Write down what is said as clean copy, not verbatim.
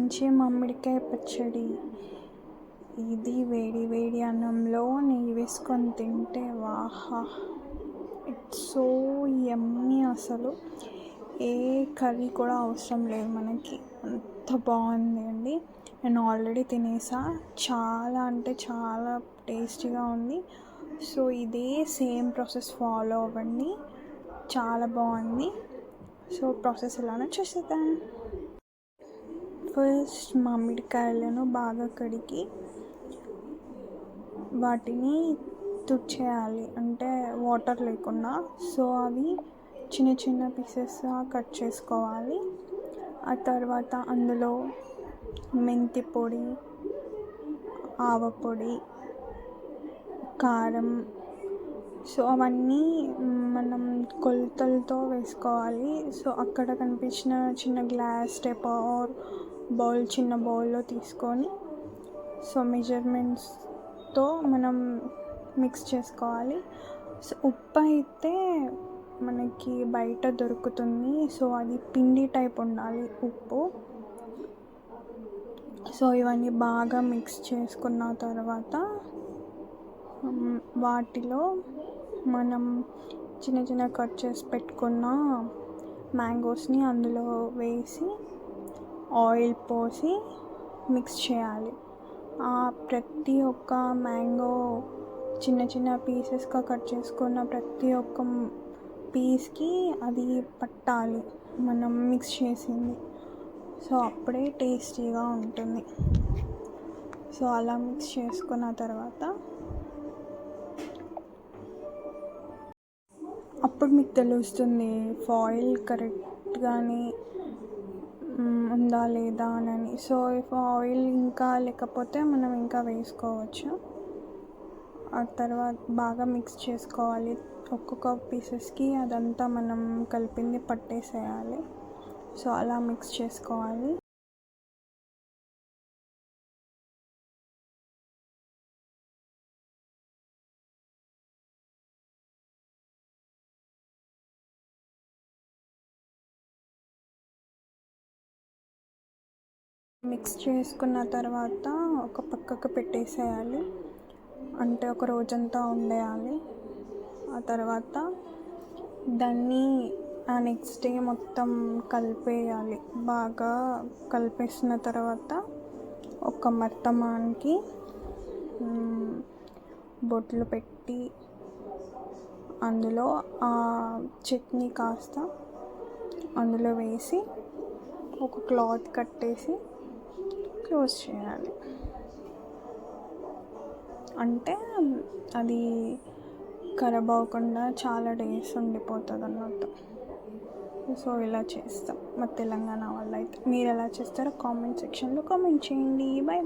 మంచి మామిడికాయ పచ్చడి. ఇది వేడి వేడి అన్నంలో నెయ్యి వేసుకొని తింటే వాహా, ఇట్స్ సో యమ్మీ. అసలు ఏ కర్రీ కూడా అవసరం లేదు మనకి, అంత బాగుంది అండి. నేను ఆల్రెడీ తినేసా, చాలా అంటే చాలా టేస్టీగా ఉంది. సో ఇదే సేమ్ ప్రాసెస్ ఫాలో అవ్వండి, చాలా బాగుంది. సో ప్రాసెస్ ఎలానో చూసేద్దాం. ఫస్ట్ మామిడికాయలను బాగా కడిగి వాటిని తుడిచేయాలి, అంటే వాటర్ లేకుండా. సో అవి చిన్న చిన్న పీసెస్గా కట్ చేసుకోవాలి. ఆ తర్వాత అందులో మెంతి పొడి, ఆవపొడి, కారం, సో అవన్నీ మనం కొలతలతో వేసుకోవాలి. సో అక్కడ కనిపించిన చిన్న గ్లాస్ టైప్ ఆర్ బౌల్, చిన్న బౌల్లో తీసుకొని సో మెజర్మెంట్స్తో మనం మిక్స్ చేసుకోవాలి. సో ఉప్పు అయితే మనకి బయట దొరుకుతుంది, సో అది పిండి టైప్ ఉండాలి ఉప్పు. సో ఇవన్నీ బాగా మిక్స్ చేసుకున్న తర్వాత వాటిలో మనం చిన్న చిన్న కట్ చేసి పెట్టుకున్న మ్యాంగోస్ని అందులో వేసి ఆయిల్ పోసి మిక్స్ చేయాలి. ప్రతి ఒక్క మ్యాంగో చిన్న చిన్న పీసెస్గా కట్ చేసుకున్న ప్రతి ఒక్క పీస్కి అది పట్టాలి మనం మిక్స్ చేసింది. సో అప్పుడే టేస్టీగా ఉంటుంది. సో అలా మిక్స్ చేసుకున్న తర్వాత అప్పుడు మీకు తెలుస్తుంది ఫాయిల్ కరెక్ట్గానే ఉందా లేదా అని. సో ఇఫ్ ఆయిల్ ఇంకా లేకపోతే మనం ఇంకా వేసుకోవచ్చు. ఆ తర్వాత బాగా మిక్స్ చేసుకోవాలి, ఒక్కొక్క పీసెస్కి అదంతా మనం కలిపింది పట్టేసేయాలి. సో అలా మిక్స్ చేసుకోవాలి. మిక్స్ చేసుకున్న తర్వాత ఒక పక్కకు పెట్టేసేయాలి, అంటే ఒక రోజంతా ఉండేయాలి. ఆ తర్వాత దాన్ని నెక్స్ట్ డే మొత్తం కలిపేయాలి. బాగా కలిపేసిన తర్వాత ఒక మర్తమానికి బొట్లు పెట్టి అందులో ఆ చట్నీ కాస్త అందులో వేసి ఒక క్లాత్ కట్టేసి క్లోజ్ చేయాలి. అంటే అది ఖరాబ్ అవ్వకుండా చాలా డేస్ ఉండిపోతుంది అన్నట్టు. సో ఇలా చేస్తాం మా తెలంగాణ వాళ్ళు అయితే. మీరు ఎలా చేస్తారో కామెంట్ సెక్షన్లో కామెంట్ చేయండి. Bye bye.